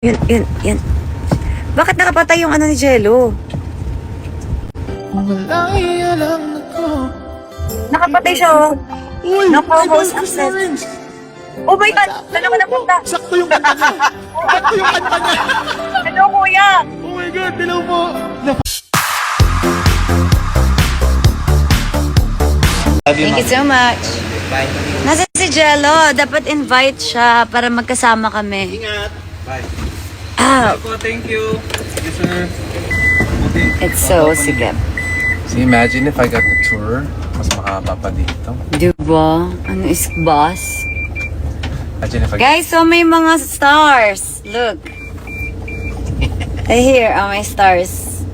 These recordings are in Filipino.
Yan. Bakit nakapatay yung ano ni Jello? Malaya lang ako. Nakapatay siya, oh. Uy! Naku, Idol host Chris access. Lawrence! Oh my God! Saan ako napunta? Sakto yung kanta niya! Sakto yung kanta niya! Hello, kuya! Oh my God! Hello po! Thank you so much. Nasa si Jello. Dapat invite siya para magkasama kami. Ingat! Bye! Ah, Thank you! Thank you, sir! it's so sigap. So imagine if I got the tour, mas makakaba pa dito. Diba? Ano is boss? Imagine if I Guys, so may mga stars. Look. Here are my stars.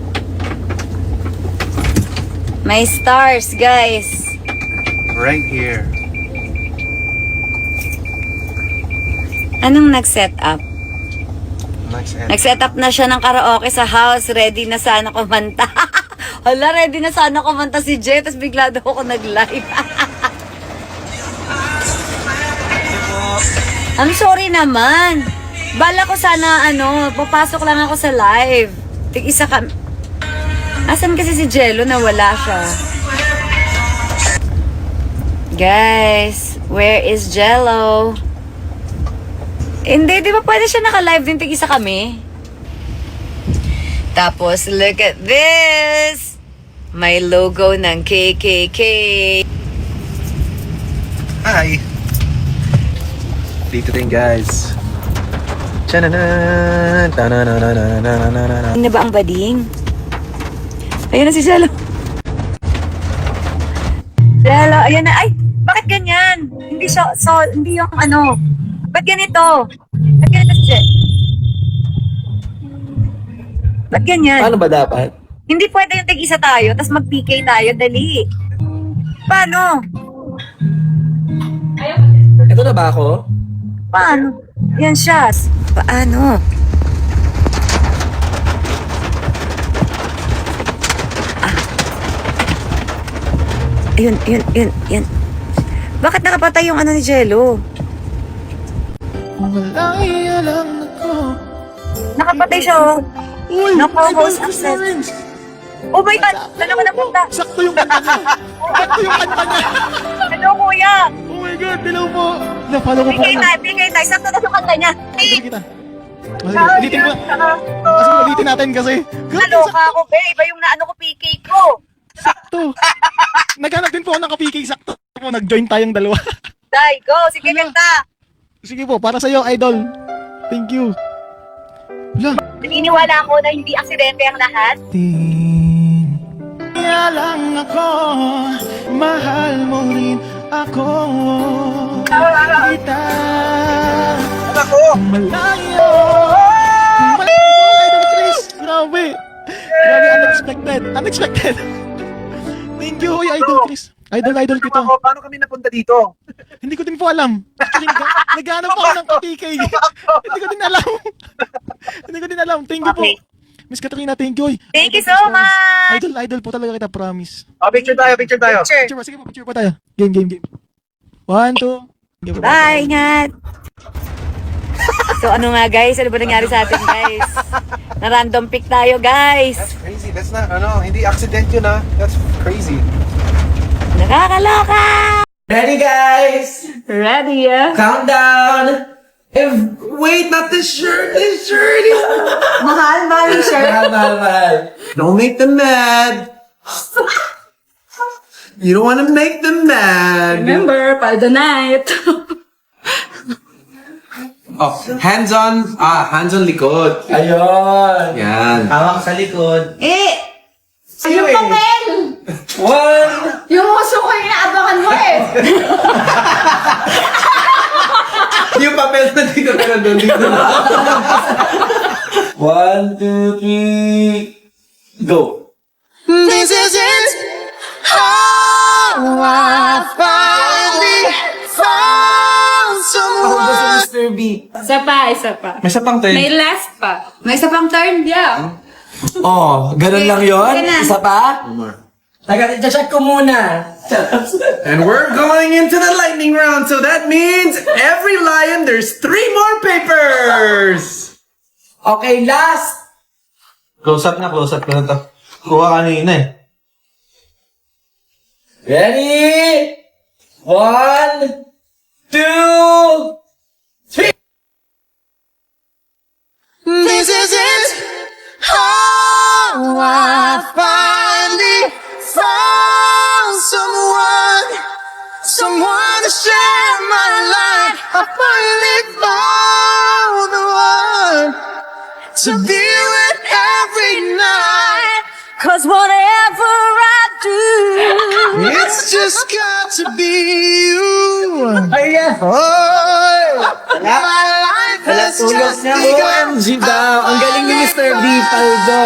My stars, guys. right here. Anong nag-set up? Nice and Nag-set up na siya ng karaoke sa house. Ready na sana kumanta. Hala, ready na sana kumanta si Jay. Tapos bigla daw ako nag-live. I'm sorry naman. Bala ko sana, papasok lang ako sa live. Tig-isa ka. Asan kasi si Jello na wala siya? Guys, where is Jello? Hindi, di ba pwede siya naka-live din? Tig-isa kami. Tapos, look at this! May logo ng KKK. hi! Dito din guys. Tananan, tanananananananana. Ano ba ang bading? Ayun na si Jello. Jello, ayan na. Ay, bakit ganyan? Hindi siya, hindi yung Ba't ganito? Ba't ganito si Jello? Ba't ganyan? Paano ba dapat? Hindi pwede yung tig-isa tayo, tapos mag-PK tayo, dali. Paano? Ito na ba ako? Paano? Yan siya. Paano? Ayun. Bakit nakapatay yung ano ni Jello? Malaya lang ako. Nakapatay siya, oh. Uy! Naku, Idol host Chris access. Lawrence! Oh my God! Saan ako napunta? Sakto yung kanta niya! Sakto yung kanta niya! Hello, kuya! Oh my God! Hello po! Na-follow ko po kayo. PK tayo. Sakto na yung kanta niya. Idol kita. Ulitin ko. Kasi ulitin natin kasi. Naloka ako, be. Iba yung naano ko PK ko. Sakto. Naghanap din po ako ng ka-PK. Sakto po. Nag-join tayong dalawa. Day, go. Sige, kanta. Sige po. Para sa'yo, idol. Thank you. Wala. Naniniwala ako na hindi aksidente ang lahat. Kaya lang ako, mahal mo rin ako. Kita malayo. Idol Chris, grabe. Grabe, unexpected. Thank you, Idol Chris. Idol kita. Paano kami napunta dito? Hindi ko din po alam. Actually, naghanap ako ng PK. Hindi ko din alam. Thank you po. Okay. Miss Katrina, thank you. Thank you Idol so Chris, promise. much. Idol po talaga kita, promise. Picture tayo. Sure. Picture pa, sige po, picture pa tayo. Game. 1, 2. Game. Bye, ingat. So ano nga guys? Ano ba nangyari sa atin guys? Na random pick tayo guys. That's crazy. That's not, hindi accident yun That's crazy. Nakakaloka! Ready, guys? Ready ah? Countdown. Wait, not this shirt. This shirt is Mahal yung shirt. mahal. Don't make them mad. You don't want to make them mad. Remember, pal the night. Oh, hands on likod. Ayun. Yan. Hawak sa likod. Yung papel! One. Yung uso ko yung inaabangan mo eh. Yung papel na dito na nandun dito na. 1, 2, 3, go. This is it. How I finally found Ako ba someone. si Mr. B? Isa pa. May isa pang turn. May last pa. May isa pang turn, yeah. Oh, ganun lang yun? Sige na. Isa pa? Check ko muna. And we're going into the lightning round, so that means every lion, there's 3 more papers! Okay, last. Close up ko na to. Kuha kanina eh. Ready? 1, 2, 3. This is it. Oh, I finally found someone to share my life. I finally found the one to be with every night. 'Cause whatever I do, It's just got to be you. Ayan. Oh, my life has just begun. OMG daw. Ang galing ni Mr. B. Paldo.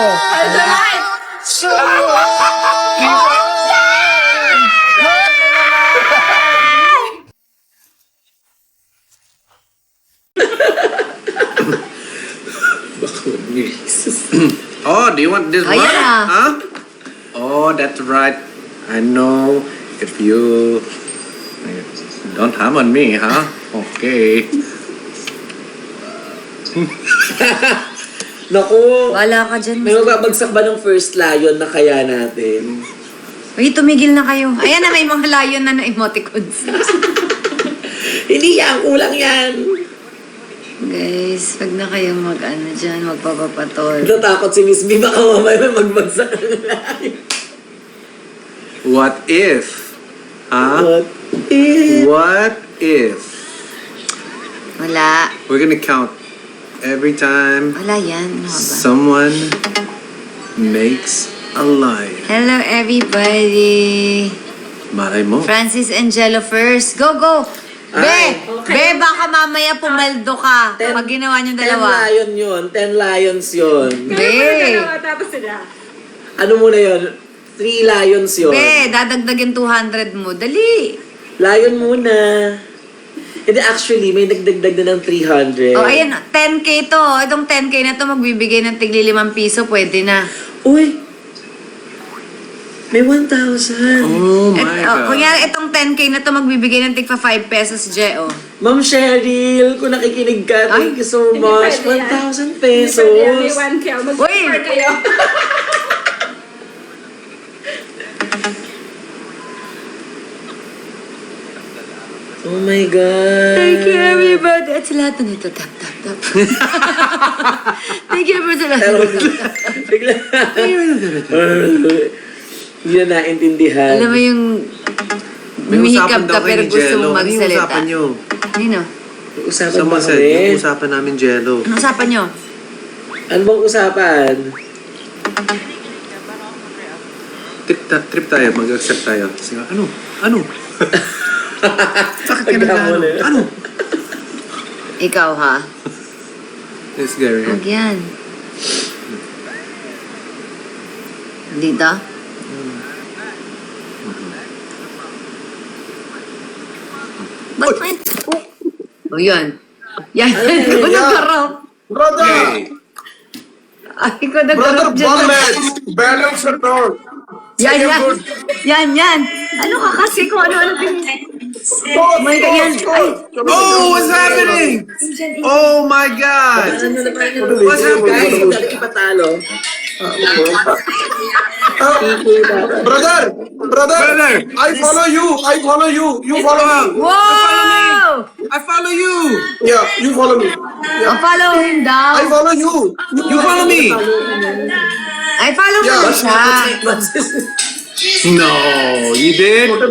Oh, do you want this Ayan one? na. Huh? Oh, that's right. I know if you don't harm on me, huh? Okay. Naku. wala ka dyan. May magbabagsak ba ng first lion na kaya natin? Uy, tumigil na kayo. Ayan na, may mga layon na emoticons. Hindi yan. Kulang yan. Guys, wag na kayong mag-ano dyan, magpapapatol. Natakot si Miss B. Baka mamaya may magbagsak ng lion. What if? Huh? What if? What if? Wala. We're gonna count every time Wala yan. Ano ba? someone makes a lie. Hello, everybody. Malay mo. Francis Angelo first. Go, go! Ay, Be, baka mamaya pumaldo ka. Pag ginawa niyong 10 dalawa. lion yun. 10 lions yun. Be, Ano muna yun? 3 lions yun. be, dadagdagin 200 mo. Dali. Lion muna. Hindi, actually, may nagdagdag na ng 300. Oh, ayan, 10K to. Itong 10K na to, magbibigay ng tigli 5 piso, pwede na. Uy! May 1,000. Oh my God. Kunyari, itong 10K na to, magbibigay ng tigpa 5 pesos, Je, oh. Ma'am Cheryl, kung nakikinig ka, thank you so much. 1,000 pesos. Uy! Oh my God. Thank you, everybody. At sa lahat na nito, tap, tap, tap. Thank you, everybody. Sa lahat na nito, tap, tap. Bigla. Hindi na naintindihan. Alam mo yung May humihikab usapan ka daw kayo pero ni gusto Jello. mong Ano yung magsalita. usapan nyo? Nino? Usapan ba Someone said, kami? yung usapan namin Jello. Ano usapan nyo? Ano bang usapan? Trip tayo, mag-accept tayo. Sige, ano? Ano? Bakit ka Pagdamo nag-ano? na. Ano? Ikaw, ha? Let's get it. Huwag yan. Dito? Ba't may... Oh, yan. Yan. Ikaw nagkarap. Hey! Ay, ikaw nagkarap dyan. balance it out. Yan, yan. Yan, yan. Ano ka kasi kung ano-ano May ganyan. Ay, Oh, what's happening? Oh my God! What's happening? Guys, ipatalo. Brother, Brother! I follow you. You follow me. wow! I follow you! Yeah, you follow me. Follow him daw. I follow you. You follow me! Ay, follow mo Yeah. siya. No, you did? मैं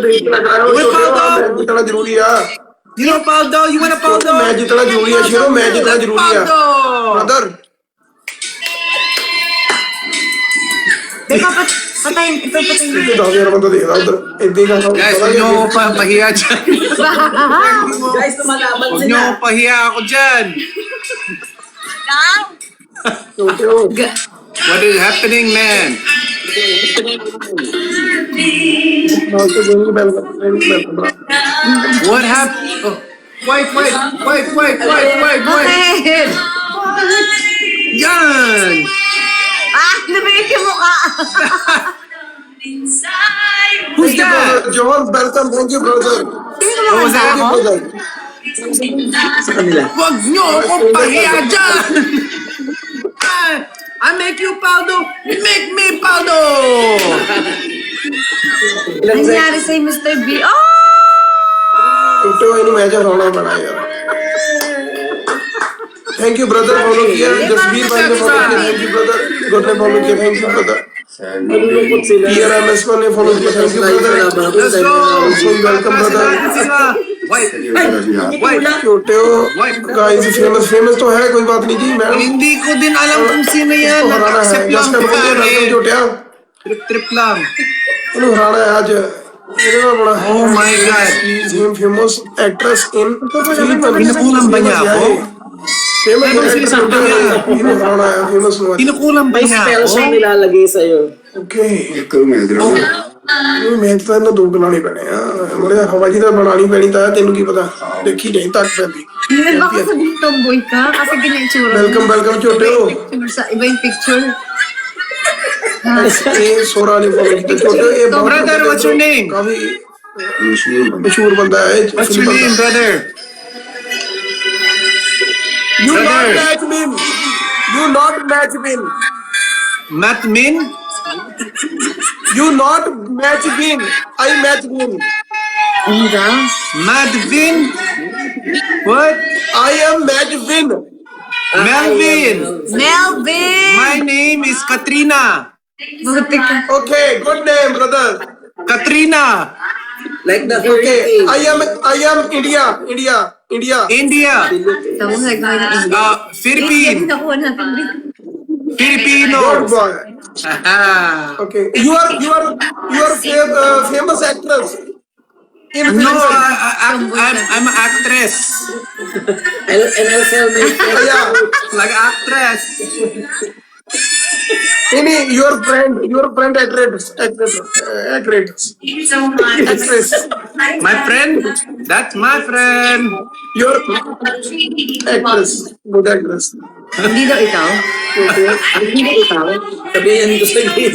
जितना जरूरी है You know Paldo? You want a Paldo? मैं जितना जरूरी है शिरो मैं जितना जरूरी है Paldo! Brother Teka, patayin. Ito, patayin. ये 10,000 बंदा देख रहा उधर इतनी का Guys, huwag niyo ako pahiya dyan. Guys, lumalaban Huwag niyo sila. ako pahiya ako dyan. What is happening, man? What happened? Oh, wait. Bakit? Yan! Nabigay yung mukha. Who's that? John, welcome, thank you, brother. What was that? Brother. Sa kanila. Huwag niyo ako pahiya dyan! Make me proud! Nangyari sa'yo, Mr. B. Oh! टूटे हुए नहीं मैच हराना पड़ा यार thank you brother follow किया जसबीर भाई ने follow किया thank you brother good ने फॉलो किया थैंक यू ब्रदर टीआरएमएस ने फॉलो किया thank you brother Let's go! Welcome brother Wait! छोटे हो गाइस फेमस तो है कोई बात नहीं जी madam Hindi ko din alam kung sino yan. हराना है Nag-accept lang just ko welcome pare. छोटे Trip lang. उन्हें हराना है आज मेरे में बड़ा Oh my God. Famous actress in Pinukulang ba niya ako? Famous Ano sinasabi niya? इन्हें हराना है फेमस हुआ Pinukulang ba niya ako? nilalagay sa'yo. Okay ਇਹ ਮਿਹਨਤ ਤਾਂ ਇਹਨਾਂ ਦੋ ਬਣਾਉਣੀ ਪੈਣੇ ਆ ਮੜੇ ਹਵਾ ਜੀ ਦਾ ਬਣਾਉਣੀ ਪੈਣੀ ਤਾਂ ਤੈਨੂੰ ਕੀ ਪਤਾ ਦੇਖੀ ਨਹੀਂ ਤੱਕ ਪੈਂਦੀ Hindi baka sabihin tomboy ka kasi ginitsura mo. Welcome ਛੋਟੇ ਹੋ Picture sa iba yung picture. ਇਹ ਸੋਰਾ ਨੇ ਫੋਲੋ ਕੀਤਾ ਛੋਟੇ ਇਹ ਬਹੁਤ Brother, what's your name? ਕਾਫੀ ਮਸ਼ਹੂਰ ਬੰਦਾ ਹੈ What's your name, brother? You not Brother. Match min you not match min Matt Min? You not match win I match win Ano daw? Mad Vin? What? I am match win Melvin! Melvin! My name is Katrina. Buti ka. Okay good name brother Katrina! Like the okay I am India India. Tama sa gawin ng English. Philippine. Nakuha natin. Good Filipinos. Boy Ah. Okay, you are famous actress. No, I'm an actress. and I'll sell my Yeah, Like actress. your friend actress. My friend? That's my friend. Your actress, good actress. Hindi daw ikaw. Sabihin ko sa'yo.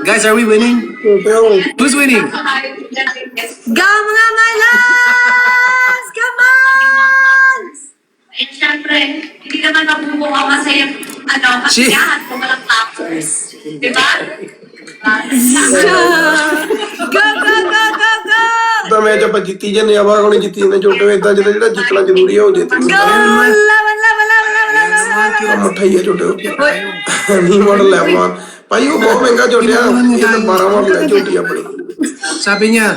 Guys, are we winning? Who's winning? Go mga malas! Come on! Eh, syempre, hindi naman mabubuo ang masayang kasiyahan kung walang tapos. Diba? Go! ਤਾਂ ਮੈਚ ਆਪਾਂ ਜਿੱਤੀ ਜਾਂਦੇ ਆ ਬਾਹਰ ਹੁਣੇ ਜਿੱਤੀ ਜਾਂਦੇ ਛੋਟੇ ਇਦਾਂ ਜਿਹੜਾ ਜਿੱਤਣਾ ਜ਼ਰੂਰੀ ਆ ਉਹ ਜਿੱਤ Go! Laban! ਮੱਠਾ ਹੀ ਆ ਛੋਟੇ ਨਹੀਂ ਮਾਡਲ ਲੈ ਆਪਾਂ ਭਾਈ ਉਹ ਬਹੁਤ ਮਹਿੰਗਾ ਛੋਟਿਆ ਇਹ ਤਾਂ 12 ਮਾਡਲ ਹੈ ਛੋਟੀ ਆਪਣੀ Sabi niya,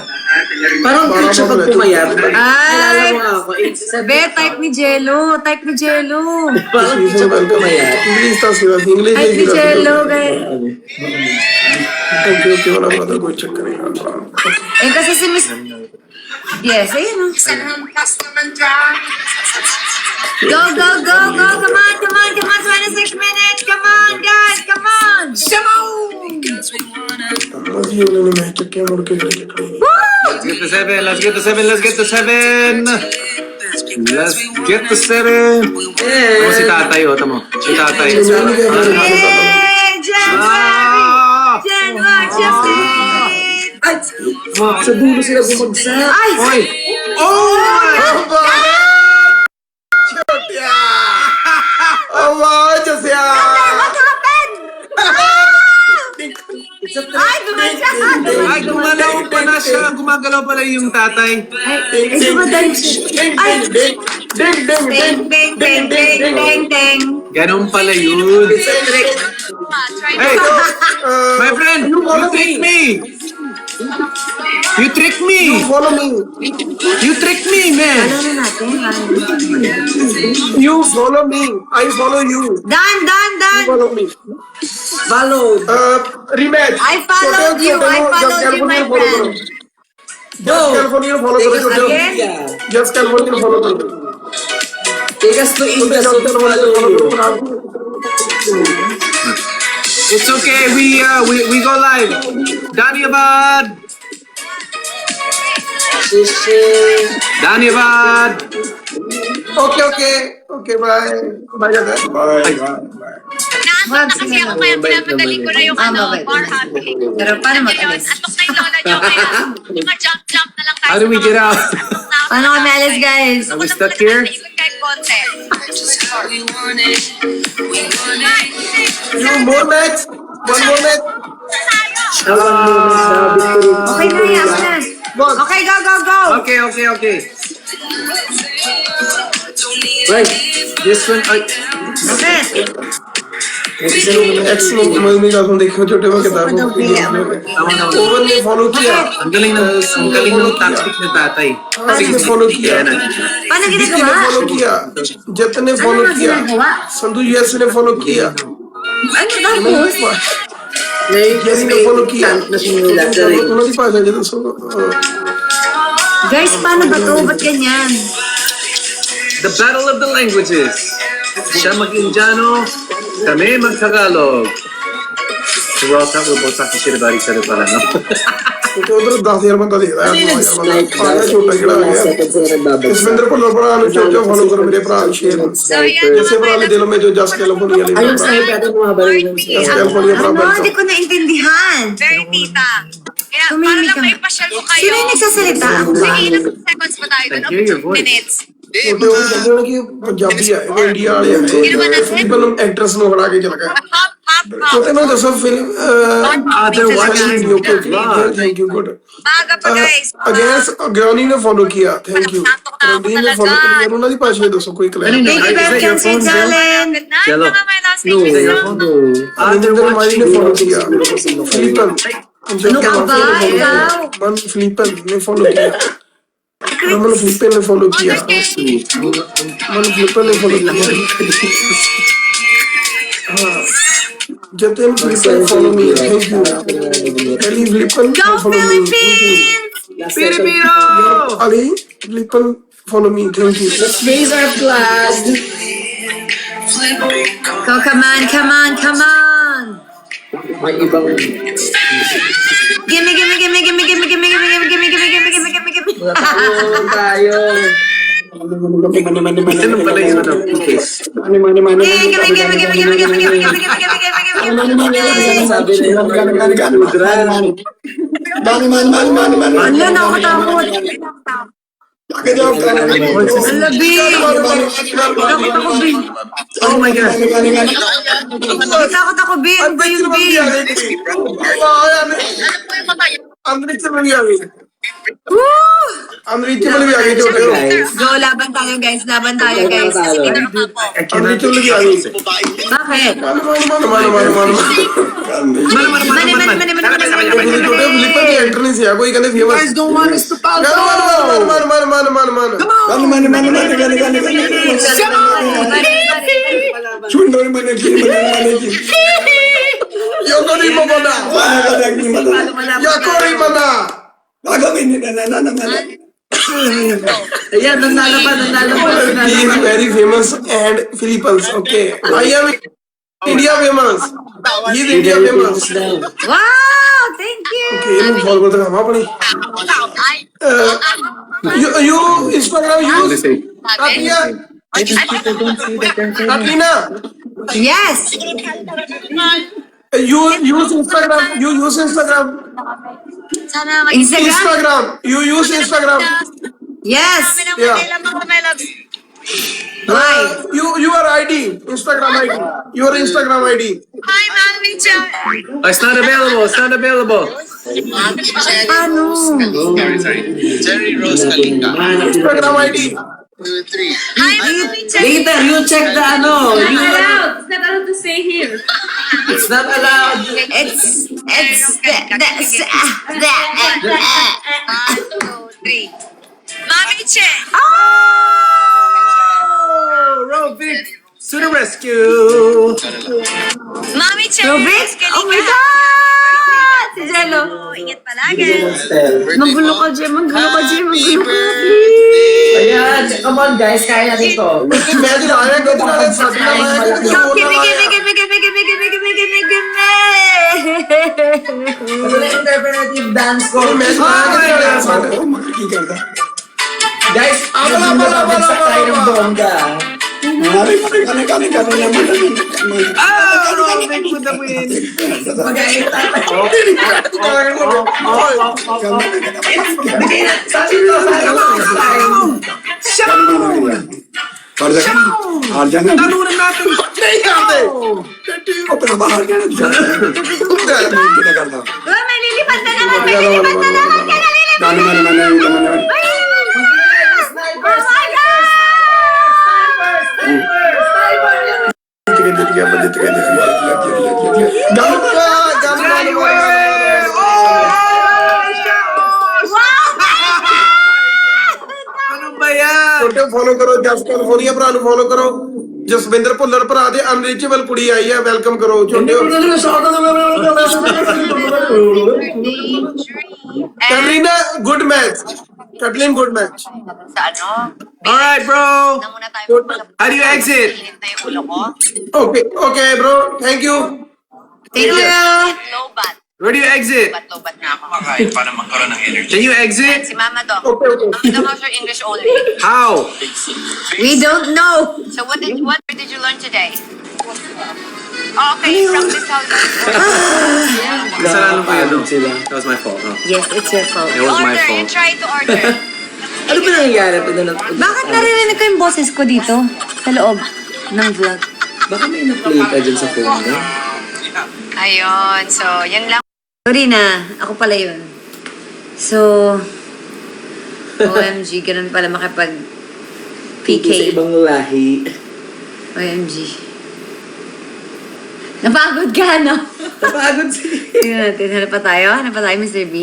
Parang trick siya pag pumayat. Ay! Naalala mo ako. Sabi, type ni Jello. Type ni Jello. Parang trick siya pag pumayat. English ਤਾਂ ਸਿਵਾ English Type ni Jello. Okay वाला ब्रदर कोई चक्कर नहीं Eh, kasi si Miss... Yes, ayun o. Go! Come on! 26 minutes! Come on, guys! Come on! जी उन्होंने मैच चक्के मुड़ के गए let's get to 7, let's get to 7, let's get to 7. Let's get to 7. Tamo si tatay, oh, tamo. Si tatay. Yay! January 15! Sa dulo sila bumagsak. Ay! Oy! Oh! आवाज से What happened? Ay, gumansya! Ay, gumalaw pala siya. Gumagalaw pala yung tatay. Ay, sumadali siya. Ay! Ding! Ganon pala yun. Hey! My friend! You trick me! You trick me! follow me You trick me, man! Ano natin? you follow me I follow you Done! follow me Follow. rematch I followed you, my friend. California follow Take us to करो India. just California follow करो Take us to India so to follow you. It's okay, we go live. Dhanyavad! Shishi. Dhanyavad! okay bye जाता है bye Nasaan kasi ako kaya pinapadali ko na yung mabait. bar hopping. Pero paano Ngayon, mag-alis? atok na yung lola niyo kaya mga jump na lang tayo. How do we get out? Paano kami alis, guys? Are we stuck here? Ikot kahit konti. you more next. One more next. Okay na, yes na. Okay, go, go, go. Okay. Right. This one, Okay. Excellent. मेरी गाल सुन देखो छोटे में किताब ओवन ने follow किया ang galing ng tactic ni tatay. ने follow किया Paano ने ginagawa? फॉलो किया जतन ने फॉलो Ano किया ginagawa? संधू यूएस ने फॉलो किया Ano tapos? जेरी ने फॉलो किया उन्होंने पास है जतन सो Guys, paano ba to? Ba't ganyan? The battle of the languages. Siya mag-Indiano, kami mag-Tagalog. Rosa, we'll both talk shit about each other pala, no? तो उधर 10,000 बंदा देख रहा है पागल छोटा गिरा गया इसमें को लो बड़ा नो छोटा फॉलो करो मेरे भरा शेयर जैसे भरा ले दिलो में जो जस कैलिफोर्निया ले Ayun sa iba ito mga balon. जस कैलिफोर्निया Ano? भरा Hindi ko naintindihan. Very tita. Kaya para Tumimik lang ka. maipasyal ko kayo. Sino yung nagsasalita? Sige, ilang seconds pa tayo doon. I hear your voice. Minutes. छोटे वो कहते हैं कि पंजाबी है वो इंडिया वाले हैं फिल्म एक्ट्रेस में हरा के चला गया Hop, hop, hop. छोटे में दसो film They're watching okay thank you good Maaga pa guys. Against अग्रानी ने फॉलो किया थैंक यू रंदीन ने फॉलो किया उन्होंने पास में दसो कोई claim Kanina? Thank you, Is that your Beth phone, Bill? Jalen. Jello. Mga may last No, name is that is your no. phone? Aninder माली ने फॉलो किया फिलिपन Ikaw ba? Ikaw? मन फिलिपन ने फॉलो किया मन फिलिपन ने फॉलो किया मन फिलिपन ने फॉलो किया Jatin Philippine follow me thank you Ali Philippine Go, follow me Philippines! Filipino! Ali Philippine follow me thank you Raise our flag. Go, come on, come on, come on! May ibang Gimme, gimme, gimme, gimme, gimme, gimme, gimme, gimme, gimme, gimme, gimme, gimme, gimme, gimme. Tapos tayo. Sino pala yung ano? Case. Gimme, gimme, gimme, gimme, gimme, gimme, gimme, gimme, gimme, gimme, gimme, gimme. Sabi nila, Ano, nakakatakot. Ala, B. Takot ako, B. Oh my God. Takot ako, B. Ano ba yung B? Unreachable भी आ गई Woo! Unreachable भी आ गई छोटे Go, laban tayo, guys. Laban tayo, guys. Unreachable भी आ गई Bakit? मान Mani, mani, mani, mani, mani, mani, mani. छोटे फिलिपन के एक्टर नहीं सिया कोई कहते famous don't want us to pass. Yo kori mamana. Yo kori mana. Ayan, nanalo pa. He is very famous and Philippines. Okay, I am India famous. He is India famous. Wow! Thank you! Okay, you follow करते हैं हमारे you Instagram use Katrina Yes! you use Instagram Instagram? you use Instagram Yes! Why? your ID Instagram ID your Instagram ID Hi, Mami Chan. Oh, it's not available. It's not available. Paano? Instagram ID Hi, Mami Chan. Later, you check the ano. It's not allowed to say here. It's not allowed. It's 1, 2, 3. Mami Chan. Oh! Rovic to the rescue. Mami Chan. Robert? Oh my God! Si Jello. Ingat palagi. Magulo ka, Jem. Magulo ka, Jem. Magulo ka. Ayan, come on guys, kaya natin to. मैं जो आया कहते हैं सजना Go, gimme, gimme, gimme, gimme, gimme, gimme, gimme, gimme, gimme. Ito na interpretive dance ko. मैं जो आया कहते हैं Guys, bagsak tayo ng bongga. Ah, Rovic with the win. हार जाएगा हार जाना Talunan natin! नहीं हारते टीवी को तो बाहर क्या क्या करता Oh, may lilipad na naman! May lilipad na naman! Kaya nalilipad! गाने माने माने माने Oh my God! Ano ba yan? ਛੋਟੇ ਫੋਲੋ ਕਰੋ ਜਸ ਕੈਲੀਫੋਰਨੀਆ ਭਰਾ ਨੂੰ ਫੋਲੋ ਕਰੋ ਜਸਵਿੰਦਰ ਭੁੱਲਰ ਭਰਾ ਦੇ ਅਨਰੀਚੇਬਲ ਕੁੜੀ ਆਈ ਹੈ ਵੈਲਕਮ ਕਰੋ ਛੋਟੇ Katrina good match Caitlyn good match Sa ano? Alright, bro! Na muna tayo. How do you exit? Init na yung ulo ko. Okay okay bro ਥੈਂk you Thank you! Low bat. Where do you exit? Low bat na ako. Can you exit? Si Mama Doc. Okay, okay. Ang Mama Sir English only. How? We don't know! So what did you learn today? Oh, okay, practice how you Kasalanan ko yun, no? That was my fault, huh? Yes, it's your fault. It was my order. You fault. try to order. Ano ba nangyayari? Bakit naririnig ko yung boses ko dito? Sa loob ng vlog. Baka may na-play ka dyan sa phone mo. Ayun, so yun lang. Sorry na, ako pala yun. So, OMG, ganun pala makipag Piki sa PK. ibang lahi. OMG. Napagod ka, no? Napagod siya. Tingnan natin, hanap pa tayo? Hanap pa tayo, Mr. B?